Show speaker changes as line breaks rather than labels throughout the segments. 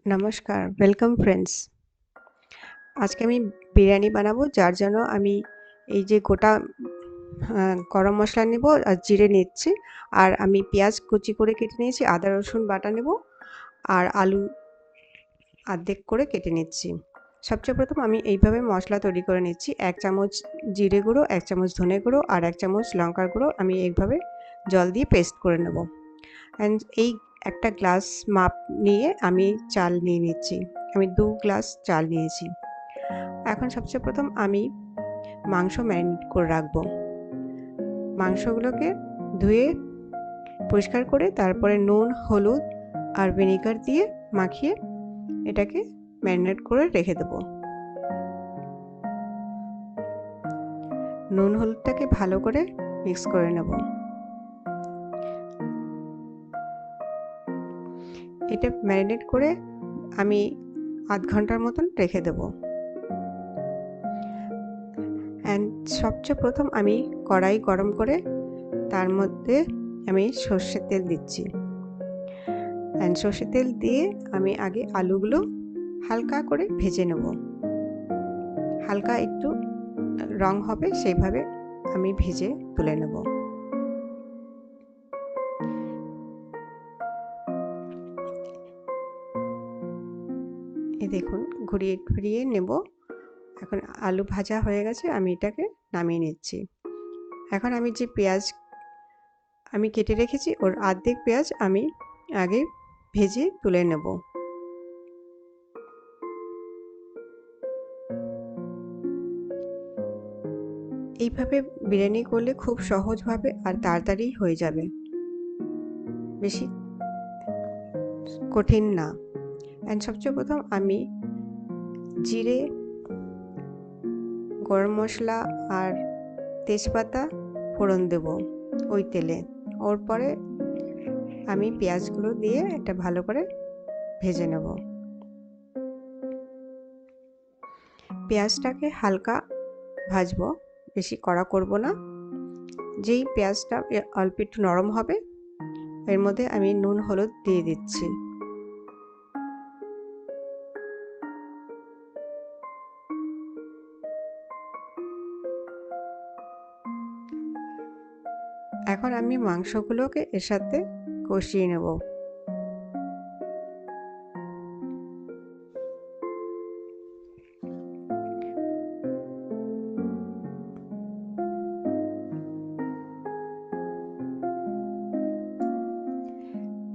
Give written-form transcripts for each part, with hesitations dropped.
নমস্কার, welcome friends. আজকে আমি বিরিয়ানি বানাবো, যার জন্য আমি এই যে গোটা গরম মশলা নেব আর জিরে নিচ্ছি। আর আমি পেঁয়াজ কুচি করে কেটে নিয়েছি, আদা রসুন বাটা নেব আর আলু অর্ধেক করে কেটে নিচ্ছি। সবচেয়ে প্রথম আমি এইভাবে মশলা তৈরি করে নিচ্ছি। 1 চামচ জিরে গুঁড়ো, 1 চামচ ধনে গুঁড়ো আর 1 চামচ লঙ্কার গুঁড়ো আমি এইভাবে জল দিয়ে পেস্ট করে নেব। অ্যান্ড এই একটা গ্লাস মাপ নিয়ে আমি চাল নিয়ে নিচ্ছি। আমি 2 গ্লাস চাল নিয়েছি। এখন সবচেয়ে প্রথম আমি মাংস ম্যারিনেট করে রাখবো। মাংসগুলোকে ধুয়ে পরিষ্কার করে তারপরে নুন, হলুদ আর ভিনেগার দিয়ে মাখিয়ে এটাকে ম্যারিনেট করে রেখে দেবো। নুন হলুদটাকে ভালো করে মিক্স করে নেব। এটা ম্যারিনেট করে আমি আধ ঘন্টার মতন রেখে দেবো। অ্যান্ড সবচেয়ে প্রথম আমি কড়াই গরম করে তার মধ্যে আমি সর্ষের তেল দিচ্ছি। অ্যান্ড সর্ষের তেল দিয়ে আমি আগে আলুগুলো হালকা করে ভেজে নেব। হালকা একটু রং হবে সেইভাবে আমি ভেজে তুলে নেব। এই দেখুন, ঘুরিয়ে ঘুরিয়ে নেব। এখন আলু ভাজা হয়ে গেছে, আমি এটাকে নামিয়ে নিচ্ছি। এখন আমি যে পেঁয়াজ আমি কেটে রেখেছি ওর অর্ধেক পেঁয়াজ আমি আগে ভেজে তুলে নেব। এইভাবে বিরিয়ানি করলে খুব সহজভাবে আর তাড়াতাড়ি হয়ে যাবে, বেশি কঠিন না। অ্যান্ড সবচেয়ে প্রথম আমি জিরে, গরম মশলা আর তেজপাতা ফোড়ন দেব ওই তেলে। ওর পরে আমি পেঁয়াজগুলো দিয়ে এটা ভালো করে ভেজে নেব। পেঁয়াজটাকে হালকা ভাজবো, বেশি কড়া করব না। যেই পেঁয়াজটা অল্প একটু নরম হবে এর মধ্যে আমি নুন হলুদ দিয়ে দিচ্ছি। এখন আমি মাংসগুলোকে এর সাথে কষিয়ে নেব।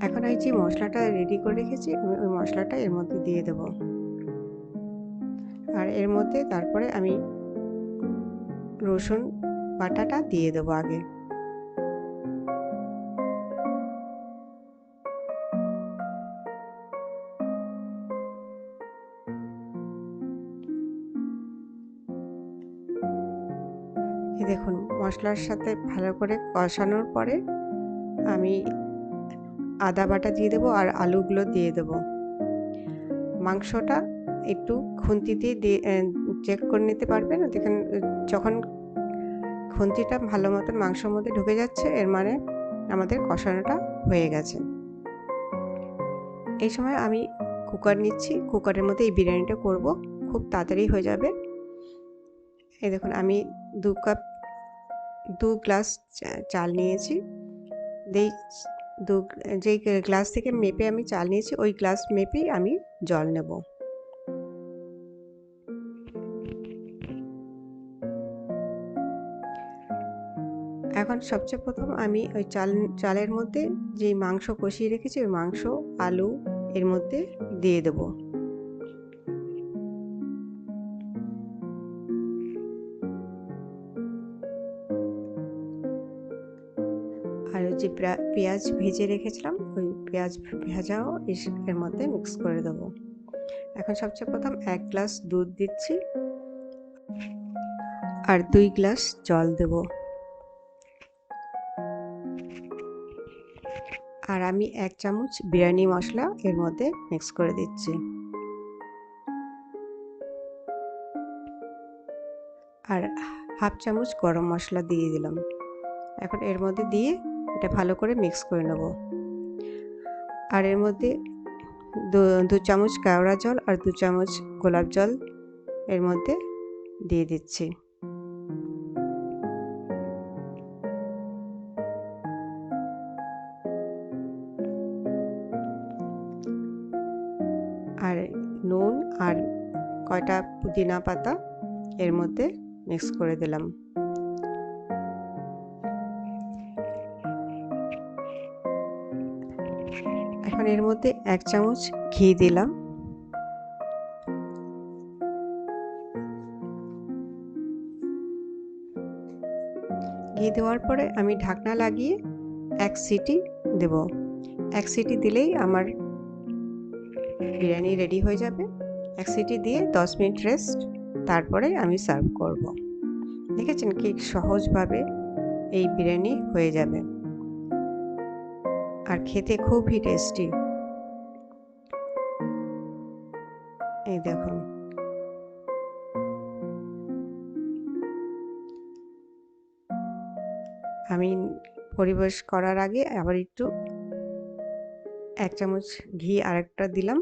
এখন এই যে মশলাটা রেডি করে রেখেছি আমি ওই মশলাটা এর মধ্যে দিয়ে দেব। আর এর মধ্যে তারপরে আমি রসুন বাটাটা দিয়ে দেবো আগে। এই দেখুন, মশলার সাথে ভালো করে কষানোর পরে আমি আদা বাটা দিয়ে দেবো আর আলুগুলো দিয়ে দেবো। মাংসটা একটু খুন্তিতে দিয়ে চেক করে নিতে পারবেন। দেখুন, যখন খুন্তিটা ভালো মতন মাংসের মধ্যে ঢুকে যাচ্ছে এর মানে আমাদের কষানোটা হয়ে গেছে। এই সময় আমি কুকার নিচ্ছি, কুকারের মধ্যে এই বিরিয়ানিটা করব, খুব তাড়াতাড়ি হয়ে যাবে। এই দেখুন, আমি 2 গ্লাস চাল নিয়েছি। যেই গ্লাস থেকে মেপে আমি চাল নিয়েছি ওই গ্লাস মেপেই আমি জল নেব। এখন সবচেয়ে প্রথম আমি ওই চালের মধ্যে যে মাংস কষিয়ে রেখেছি ওই মাংস, আলু এর মধ্যে দিয়ে দেব। আর যে পেঁয়াজ ভেজে রেখেছিলাম ওই পেঁয়াজ ভাজাও এর মধ্যে মিক্স করে দেব। এখন সবচেয়ে প্রথম 1 গ্লাস দুধ দিচ্ছি আর 2 গ্লাস জল দেব। আর আমি 1 চামচ বিরিয়ানি মশলা এর মধ্যে মিক্স করে দিচ্ছি। আর হাফ চামচ গরম মশলা দিয়ে দিলাম। এখন এর মধ্যে দিয়ে এটা ভালো করে মিক্স করে নেব। আর এর মধ্যে দু চামচ কেওড়া জল আর 2 চামচ গোলাপ জল এর মধ্যে দিয়ে দিচ্ছি। আর নুন আর কয়টা পুদিনা পাতা এর মধ্যে মিক্স করে দিলাম। এখন এর মধ্যে 1 চামচ ঘি দিলাম। ঘি দেওয়ার পরে আমি ঢাকনা লাগিয়ে 1 সিটি দেব। 1 সিটি দিলেই আমার বিরিয়ানি রেডি হয়ে যাবে। 1 সিটি দিয়ে 10 মিনিট রেস্ট, তারপরে আমি সার্ভ করব। দেখেছেন কি সহজভাবে এই বিরিয়ানি হয়ে যাবে আর খেতে খুবই টেস্টি। এই দেখুন, আমি পরিবেশ করার আগে আবার একটু 1 চামচ ঘি আরেকটা দিলাম,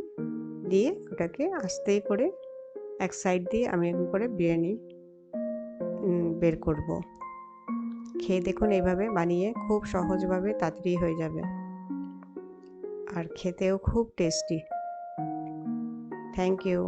দিয়ে ওটাকে আস্তে করে এক সাইড দিয়ে আমি এরকম করে বিরিয়ানি বের করব। খেয়ে দেখুন, এইভাবে বানিয়ে খুব সহজভাবে তাড়াতাড়ি হয়ে যাবে আর খেতেও খুব টেস্টি। Thank you.